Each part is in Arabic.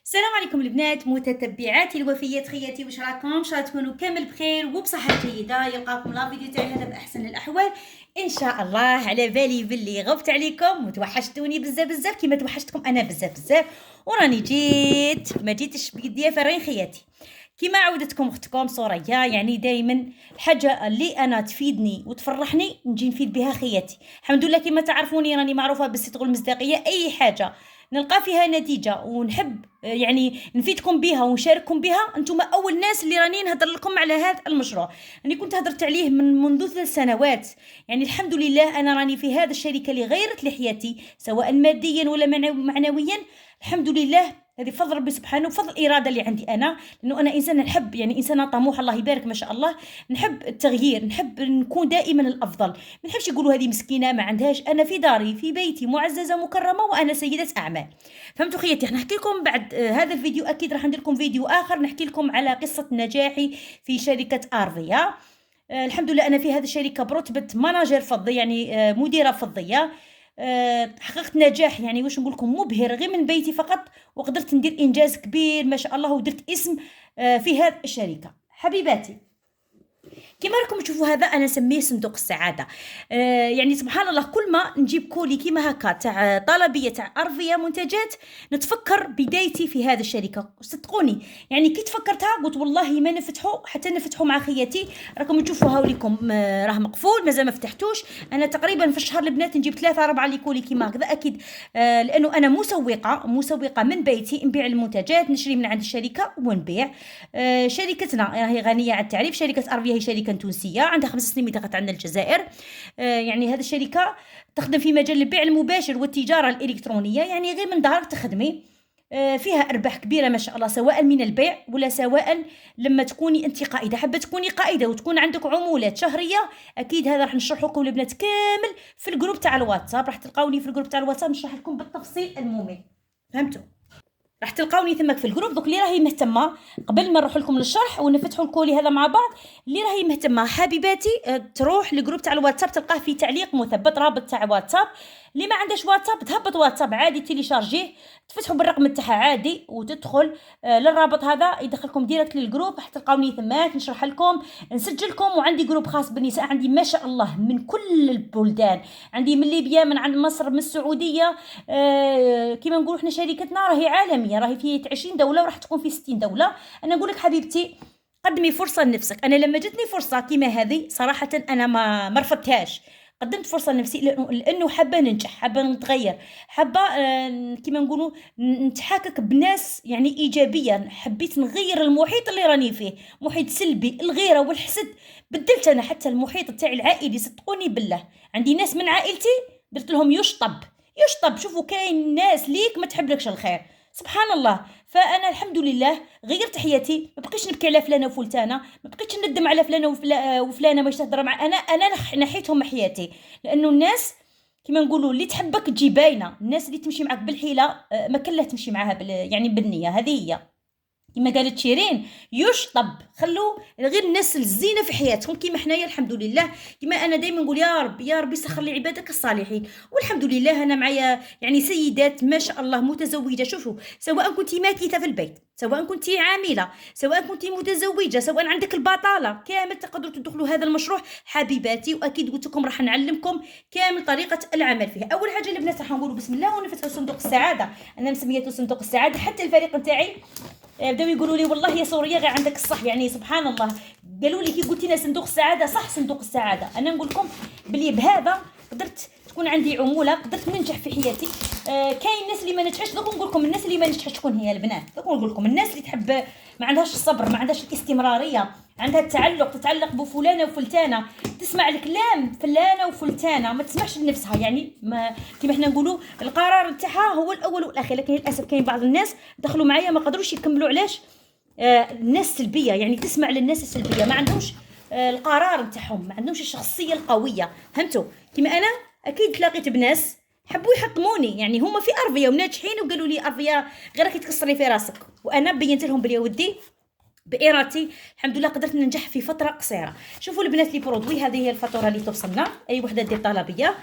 السلام عليكم البنات متتبعاتي الوفيات، خياتي واش راكم؟ ان شاء الله تكونوا كامل بخير وبصحه جيده. يلقاكم لا فيديو تاعي هذا باحسن الاحوال ان شاء الله. على بالي باللي غبت عليكم وتوحشتوني بزاف بزاف كيما توحشتكم انا بزاف بزاف، وراني جيت ما جيتش بيديا فرين خياتي كيما عودتكم اختكم سوريا. يعني دائما الحاجه اللي انا تفيدني وتفرحني نجي نفيد بها خياتي. الحمد لله كيما تعرفوني راني معروفه بالصدق والمصداقيه، اي حاجه نلقى فيها نتيجه ونحب يعني نفيدكم بها ونشارككم بها، انتم اول ناس اللي راني نهضر لكم على هذا المشروع. راني كنت هضرت عليه منذ 3 سنوات. يعني الحمد لله انا راني في هذا الشركه اللي غيرت لحياتي سواء ماديا ولا معنويا. الحمد لله، هذه فضل ربي سبحانه وفضل الاراده اللي عندي انا، لانه انا انسانه نحب، يعني انسانه طموحه الله يبارك ما شاء الله. نحب التغيير، نحب نكون دائما الافضل. ما نحبش يقولوا هذه مسكينه ما عندهاش. انا في داري في بيتي معززه مكرمه وانا سيده اعمال. فهمتوا خياتي؟ راح نحكي لكم بعد هذا الفيديو، اكيد راح ندير لكم فيديو اخر نحكي لكم على قصه نجاحي في شركه ارفيا. الحمد لله انا في هذه الشركه برتبه ماناجر فضي، يعني مديره فضيه. حققت نجاح، يعني واش نقول لكم، مبهر غير من بيتي فقط، وقدرت ندير انجاز كبير ما شاء الله، ودرت اسم في هذه الشركه حبيباتي. كما راكم تشوفوا هذا انا نسميه صندوق السعاده. يعني سبحان الله، كل ما نجيب كولي كيما هكا تاع طلبيه تاع ارفيه منتجات نتفكر بدايتي في هذه الشركه. صدقوني يعني كي تفكرتها قلت والله ما نفتحوا حتى نفتحوا مع خياتي. راكم تشوفوا هاوليكم راه مقفول مازال ما فتحتوش. انا تقريبا في الشهر البنات نجيب 3 4 لي كولي كيما هكذا اكيد. لانه انا مسوقه من بيتي، نبيع المنتجات، نشري من عند الشركه ونبيع. شركتنا راهي غنيه عن التعريف. شركه ارفيه هي شركه تونسيه عندها 5 سنين من دخلت عندنا الجزائر. يعني هذه الشركه تخدم في مجال البيع المباشر والتجاره الالكترونيه، يعني غير من دارك تخدمي. فيها ارباح كبيره ما شاء الله، سواء من البيع ولا سواء لما تكوني انت قائده، حابه تكوني قائده وتكون عندك عمولات شهريه. اكيد هذا راح نشرح لكم البنات كامل في الجروب تاع الواتساب. راح تلقاوني في الجروب تاع الواتساب نشرح لكم بالتفصيل الممل. فهمتوا؟ راح تلقاوني ثمك في الجروب. دوك اللي راهي مهتمه، قبل ما نروح لكم للشرح ونفتحوا الكولي هذا مع بعض، اللي راهي مهتمه حبيباتي تروح للجروب تاع الواتساب، تلقاه في تعليق مثبت رابط تاع واتساب. اللي ما عندهاش واتساب تهبط واتساب عادي، تيليشارجيه، تفتحوا بالرقم تاعها عادي وتدخل للرابط هذا يدخلكم ديريكت للجروب. راح تلقاوني ثماك نشرح لكم، نسجلكم. وعندي جروب خاص بالنساء، عندي ما شاء الله من كل البلدان، عندي من ليبيا، من عند مصر، من السعوديه. كيما نقولوا احنا شركتنا راهي عالميه، راهي في 20 دوله وراح تكون في 60 دوله. انا نقول لك حبيبتي قدمي فرصه لنفسك. انا لما جتني فرصه كيما هذه صراحه انا ما رفضتهاش. قدمت فرصه لنفسي لانه حابه ننجح، حابه نتغير، حابه كيما نقولوا نتحاكك بناس يعني ايجابيه. حبيت نغير المحيط اللي راني فيه، محيط سلبي، الغيره والحسد. بدلت انا حتى المحيط تاعي العائلي، صدقوني بالله عندي ناس من عائلتي درت لهم يشطب. شوفوا كاين ناس ليك ما تحبلكش الخير، سبحان الله. فانا الحمد لله غيرت حياتي، ما بقيتش نبكي على فلانه وفلانه، ما بقيتش ندم على فلانه وفلانه ما تهضر مع انا نحيتهم من حياتي. لانه الناس كما نقولوا اللي تحبك تجي باينه، الناس اللي تمشي معك بالحيله ما كلها تمشي معاها يعني بالنيه. هذه هي كما قالت شيرين، يشطب. خلوا غير الناس الزينه في حياتهم كما حنايا الحمد لله. كما انا دائما نقول يا رب يا ربي سخر لي عبادك الصالحين. والحمد لله انا معايا يعني سيدات ما شاء الله متزوجه. شوفوا، سواء كنت ماكثه في البيت، سواء كنت عامله، سواء كنت متزوجه، سواء عندك البطاله، كامل تقدروا تدخلوا هذا المشروع حبيباتي. واكيد قلت لكم راح نعلمكم كامل طريقه العمل فيه. اول حاجه البنات راح نقولوا بسم الله ونفتحوا صندوق السعاده. انا مسميته صندوق السعاده، حتى الفريق نتاعي بداو يقولوا لي والله يا سوريا غير عندك الصح. يعني سبحان الله، قالوا لي كي قلتي لنا صندوق السعاده صح صندوق السعاده. انا نقول لكم بلي بهذا قدرت تكون عندي عموله، قدرت ننجح في حياتي. كاين الناس اللي ما نجحش. دوك نقول لكم الناس اللي ما نجحش شكون هي البنات. دوك نقول لكم الناس اللي تحب ما عندهاش الصبر، ما عندهاش الاستمراريه، عندها التعلق، تتعلق بفلانه وفلتانه، تسمع الكلام فلانه وفلتانه، ما تسمعش لنفسها. يعني ما كيما احنا نقولوا القرار تاعها هو الاول والاخير. لكن للاسف كاين بعض الناس دخلوا معايا ما قدروش يكملوا. علاش؟ الناس سلبيه، يعني تسمع للناس السلبيه، ما عندهمش القرار نتاعهم، ما عندهمش الشخصيه القويه. فهمتوا؟ كيما انا اكيد تلاقيت بناس حبوا يحطموني، يعني هما في ارفيه وناجحين وقالوا لي ارفيه غير راكي تكسري في راسك. وانا بينت لهم بلي ودي بإرادتي الحمد لله قدرت ننجح في فتره قصيره. شوفوا البنات لي برودوي، هذه هي الفاتوره اللي توصلنا. اي وحده دير طلبيه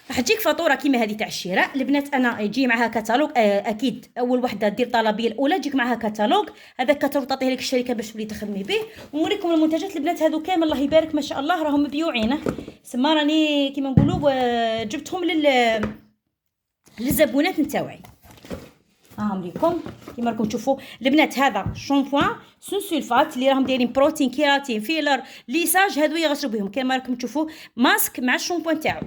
راح تجيك فاتوره كيما هذه تاع الشراء البنات. انا يجي معها كتالوج، اكيد اول وحده دير طلبيه الاولى تجيك معها كتالوج. هذا الكتالوج تعطيه لك الشركه باش تولي تخدمي به. ونوريكم المنتجات البنات هذو كامل الله يبارك ما شاء الله راهم مبيوعين. سما راني كيما نقولوا جبتهم للزبونات نتاوعي. هاهم ليكم كيما راكم تشوفوا البنات. هذا شامبوان سون سولفات اللي راهم دايرين بروتين كيراتين فيلر ليساج، هادو يغسلوا بهم كيما راكم تشوفوا. ماسك مع الشامبوان تاعو.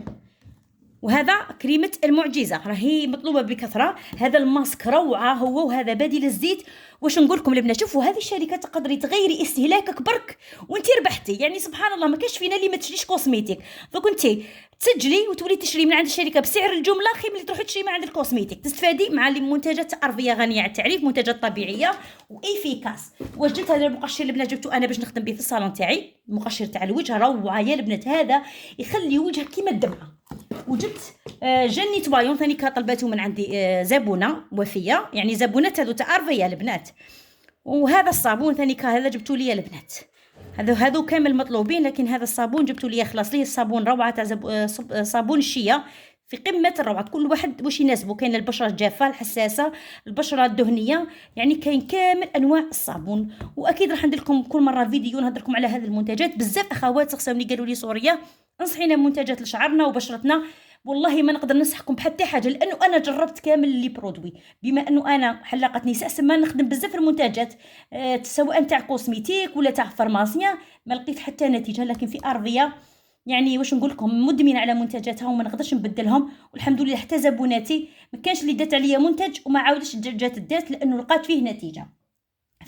وهذا كريمه المعجزه راهي مطلوبه بكثره. هذا الماسك روعه هو، وهذا بديل الزيت. واش نقول لكم البنات، شوفوا هذه الشركه تقدري تغيري استهلاكك برك وانت ربحتي. يعني سبحان الله ما كاش فينا اللي ما تشريش كوسميتيك. دوك انت تسجلي وتولي تشري من عند الشركه بسعر الجمله خير ملي تروحي تشري من عند الكوسميتيك. تستفادي مع منتجات ارضيه غنيه عن التعريف، منتجات طبيعيه وافيكاس. واش جبت هذا المقشر البنات، جبته انا باش نخدم به في الصالون تاعي. المقشر تاع الوجه روعه يا البنات، هذا يخلي وجهك كيما الدمعه. وجبت جني طبايون ثاني كطلبته من عندي زبونه وفيه، يعني زبونات هذو تاع ارضيه البنات. وهذا الصابون ثاني هذا جبتوا لي البنات. هذو كامل مطلوبين، لكن هذا الصابون جبتوا لي خلاص ليه. الصابون روعه تاع صابون الشيا في قمه الروعه. كل واحد واش يناسبه. كاين البشره الجافه الحساسه، البشره الدهنيه، يعني كاين كامل انواع الصابون. واكيد راح ندير لكم كل مره فيديو نهضر لكم على هذه المنتجات. بزاف اخوات سقساوني قالوا لي سوريا انصحينا منتجات لشعرنا وبشرتنا. والله ما نقدر ننصحكم بحتى حاجه، لانه انا جربت كامل لي برودوي. بما انه انا حلاقه نساء سما نخدم بزاف المنتجات سواء تاع كوسميتيك ولا تاع فارماسيا، ما لقيت حتى نتيجه. لكن في ارضيه يعني واش نقول لكم مدمن على منتجاتها وما نقدرش نبدلهم. والحمد لله حتى زبوناتي ما كانش اللي دات عليا منتج وما عاودش جات الدات، لانه لقات فيه نتيجه.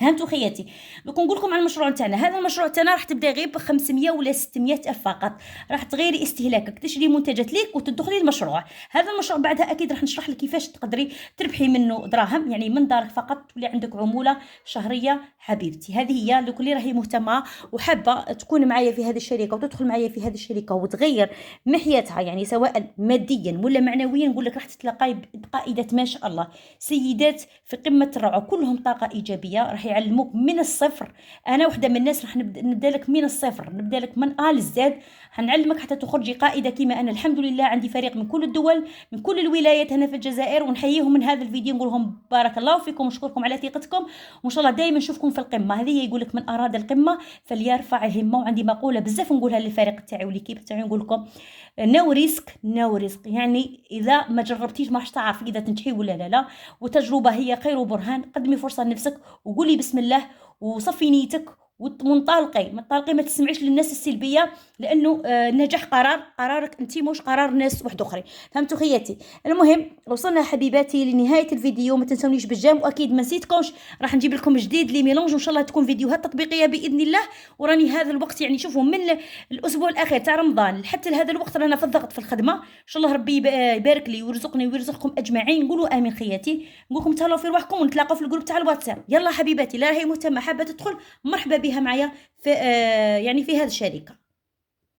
فهمتوا خياتي؟ دوك نقول لكم على المشروع تاعنا. هذا المشروع تاعنا راح تبدا غير ب 500 ولا 600 ألف فقط. راح تغيري استهلاكك، تشري منتجات ليك وتدخلي المشروع. هذا المشروع بعدها اكيد راح نشرح لك كيفاش تقدري تربحي منه دراهم، يعني من دارك فقط تولي عندك عموله شهريه. حبيبتي هذه هي لكل اللي راهي مهتمه وحابه تكون معايا في هذه الشركه وتدخل معايا في هذه الشركه وتغير من حياتها، يعني سواء ماديا ولا معنويا. نقول لك راح تتلاقاي بقائدات ما شاء الله، سيدات في قمه الروعه، كلهم طاقه ايجابيه. راح يعلموك من الصفر. انا وحده من الناس راح نبدا لك من الصفر، نبدا لك من ا للزاد. حنعلمك حتى تخرجي قائده كما انا. الحمد لله عندي فريق من كل الدول من كل الولايات هنا في الجزائر، ونحييهم من هذا الفيديو نقول لهم بارك الله فيكم ونشكركم على ثقتكم. وان شاء الله دائما نشوفكم في القمه. هذه هي يقول لك من اراد القمه فليرفع همه. وعندي مقوله بزاف نقولها للفريق تاعي والكيب تاعي، نقول لكم نو ريسك نو ريسك. يعني اذا ما جربتيش ما راح تعرفي اذا تنجحي ولا لا. وتجربه هي خير برهان. قدمي فرصه لنفسك وقولي بسم الله وصفي نيتك وانطلقي. ما تسمعيش للناس السلبيه، لانه النجاح قرارك انت مش قرار ناس واحد اخرين. فهمتوا خياتي؟ المهم وصلنا حبيباتي لنهايه الفيديو. ما تنسونيش بالجيم، واكيد ما نسيتكمش راح نجيب لكم جديد لي ميلونج، وان شاء الله تكون فيديوهات تطبيقيه باذن الله. وراني هذا الوقت يعني شوفوا من الاسبوع الاخير تاع رمضان حتى لهذا الوقت رانا في الضغط في الخدمه. ان شاء الله ربي يبارك لي ويرزقني ويرزقكم اجمعين. نقولوا امين خياتي. نقول لكم تهلاو في روحكم ونتلاقاو في الجروب تاع الواتساب. يلا حبيباتي لا هي مهتمه حابه تدخل مرحبا بها معايا في يعني في هذه الشركه.